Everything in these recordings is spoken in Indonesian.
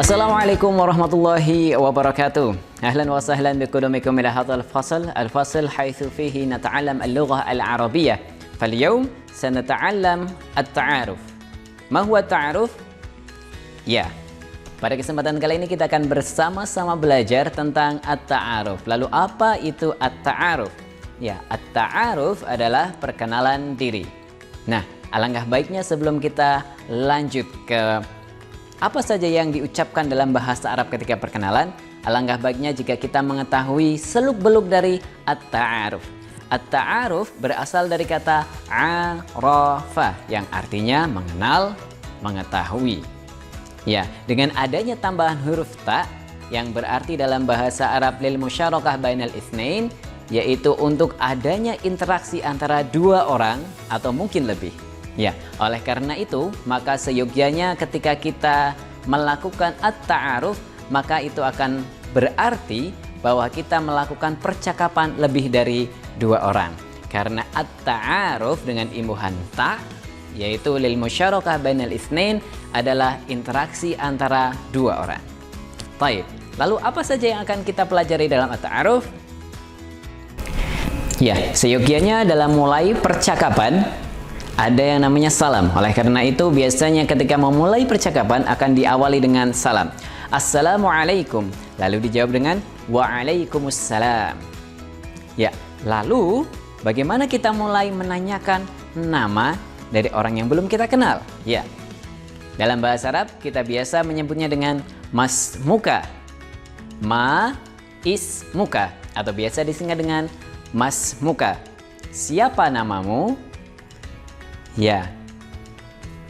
Assalamualaikum warahmatullahi wabarakatuh. Ahlan wa sahlan biqudumikum ila hadzal fasl haitsu fihi nata'allam al-lughah al-arabiyyah. Falyawm sanata'allam at-ta'aruf. Ma huwa at-ta'aruf? Ya. Pada kesempatan kali ini kita akan bersama-sama belajar tentang at-ta'aruf. Lalu apa itu at-ta'aruf? Ya, at-ta'aruf adalah perkenalan diri. Nah, alangkah baiknya sebelum kita lanjut ke apa saja yang diucapkan dalam bahasa Arab ketika perkenalan, alangkah baiknya jika kita mengetahui seluk-beluk dari at-ta'aruf. At-ta'aruf berasal dari kata arafa yang artinya mengenal, mengetahui. Ya, dengan adanya tambahan huruf ta yang berarti dalam bahasa Arab lil musyarakah bainal itsnain, yaitu untuk adanya interaksi antara dua orang atau mungkin lebih. Ya, oleh karena itu, maka seyogyanya ketika kita melakukan at-ta'aruf, maka itu akan berarti bahwa kita melakukan percakapan lebih dari dua orang. Karena at-ta'aruf dengan imbuhan ta, yaitu lil musyarakah bainal itsnain, adalah interaksi antara dua orang. Baik, lalu apa saja yang akan kita pelajari dalam at-ta'aruf? Ya, seyogyanya dalam mulai percakapan ada yang namanya salam. Oleh karena itu biasanya ketika memulai percakapan akan diawali dengan salam. Assalamualaikum. Lalu dijawab dengan waalaikumsalam. Ya, lalu bagaimana kita mulai menanyakan nama dari orang yang belum kita kenal? Ya. Dalam bahasa Arab kita biasa menyebutnya dengan mas muka. Ma is muka atau biasa disingkat dengan mas muka. Siapa namamu? Ya,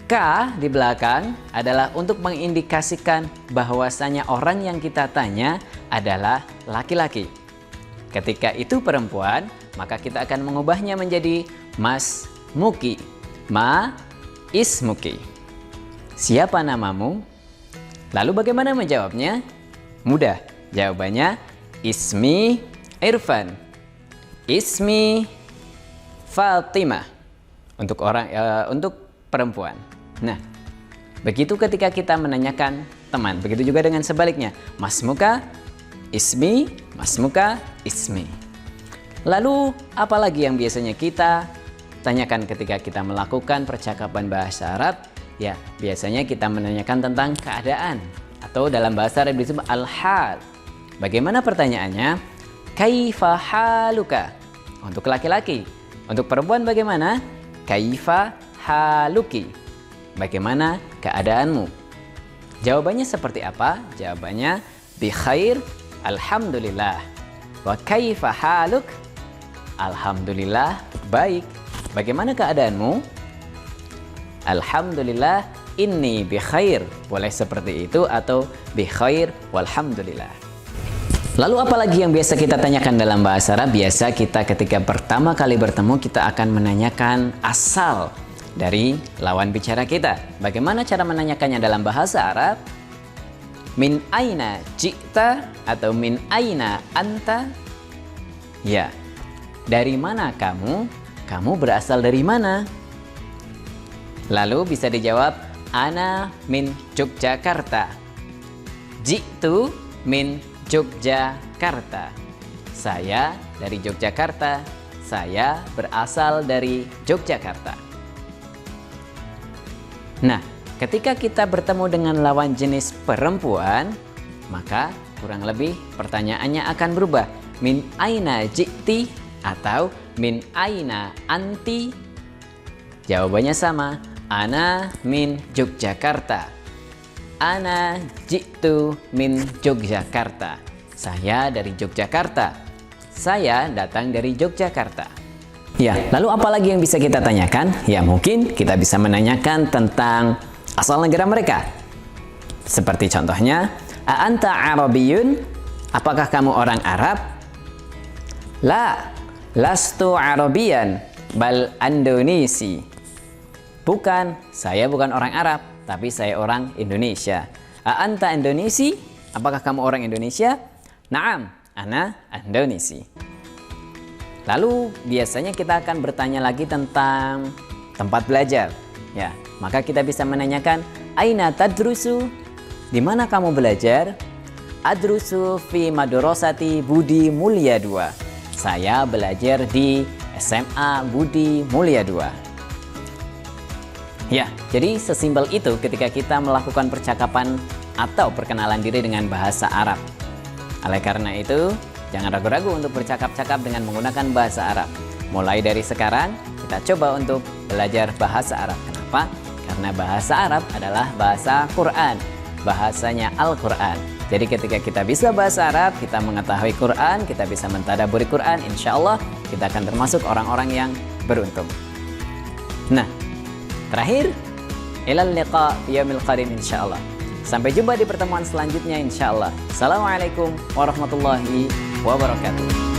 K di belakang adalah untuk mengindikasikan bahwasanya orang yang kita tanya adalah laki-laki. Ketika itu perempuan, maka kita akan mengubahnya menjadi Mas Muki. Ma ismuki. Siapa namamu? Lalu bagaimana menjawabnya? Mudah. Jawabannya Ismi Irfan. Ismi Fatimah. Untuk perempuan. Nah, begitu ketika kita menanyakan teman, begitu juga dengan sebaliknya. Mas muka, ismi, mas muka, ismi. Lalu, apalagi yang biasanya kita tanyakan ketika kita melakukan percakapan bahasa Arab? Ya, biasanya kita menanyakan tentang keadaan. Atau dalam bahasa Arab disebut al-hal. Bagaimana pertanyaannya? Kaifa haluka? Untuk laki-laki. Untuk perempuan bagaimana? Kaifa haluki? Bagaimana keadaanmu? Jawabannya seperti apa? Jawabannya bi khair, alhamdulillah. Wa kaifa haluk? Alhamdulillah, baik. Bagaimana keadaanmu? Alhamdulillah, inni bi khair. Boleh seperti itu atau bi khair walhamdulillah. Lalu apalagi yang biasa kita tanyakan dalam bahasa Arab? Biasa kita ketika pertama kali bertemu kita akan menanyakan asal dari lawan bicara kita. Bagaimana cara menanyakannya dalam bahasa Arab? Min aina ji'ta atau min aina anta? Ya, dari mana kamu? Kamu berasal dari mana? Lalu bisa dijawab, ana min Yogyakarta. Ji'tu min Yogyakarta. Saya dari Yogyakarta. Saya berasal dari Yogyakarta. Nah, ketika kita bertemu dengan lawan jenis perempuan, maka kurang lebih pertanyaannya akan berubah. Min aina ji'ti atau min aina anti? Jawabannya sama. Ana min Yogyakarta. Ana jitu min Yogyakarta. Saya dari Yogyakarta. Saya datang dari Yogyakarta. Ya, lalu apa lagi yang bisa kita tanyakan? Ya, mungkin kita bisa menanyakan tentang asal negara mereka. Seperti contohnya, a anta Arabiyun? Apakah kamu orang Arab? La, lastu Arabian, bal Indonesi. Bukan, saya bukan orang Arab, tapi saya orang Indonesia. A anta Indonesi? Apakah kamu orang Indonesia? Naam, ana Indonesi. Lalu biasanya kita akan bertanya lagi tentang tempat belajar. Ya, maka kita bisa menanyakan aina tadrusu? Di mana kamu belajar? Adrusu fi madrasati Budi Mulia 2. Saya belajar di SMA Budi Mulia 2. Ya, jadi sesimpel itu ketika kita melakukan percakapan atau perkenalan diri dengan bahasa Arab. Oleh karena itu, jangan ragu-ragu untuk bercakap-cakap dengan menggunakan bahasa Arab. Mulai dari sekarang, kita coba untuk belajar bahasa Arab. Kenapa? Karena bahasa Arab adalah bahasa Quran, bahasanya Al-Quran. Jadi ketika kita bisa bahasa Arab, kita mengetahui Quran, kita bisa mentadaburi Quran, insya Allah kita akan termasuk orang-orang yang beruntung. Nah, terakhir, ilal liqa fi yaumil qadim insya Allah. Sampai jumpa di pertemuan selanjutnya insya Allah. Assalamualaikum warahmatullahi wabarakatuh.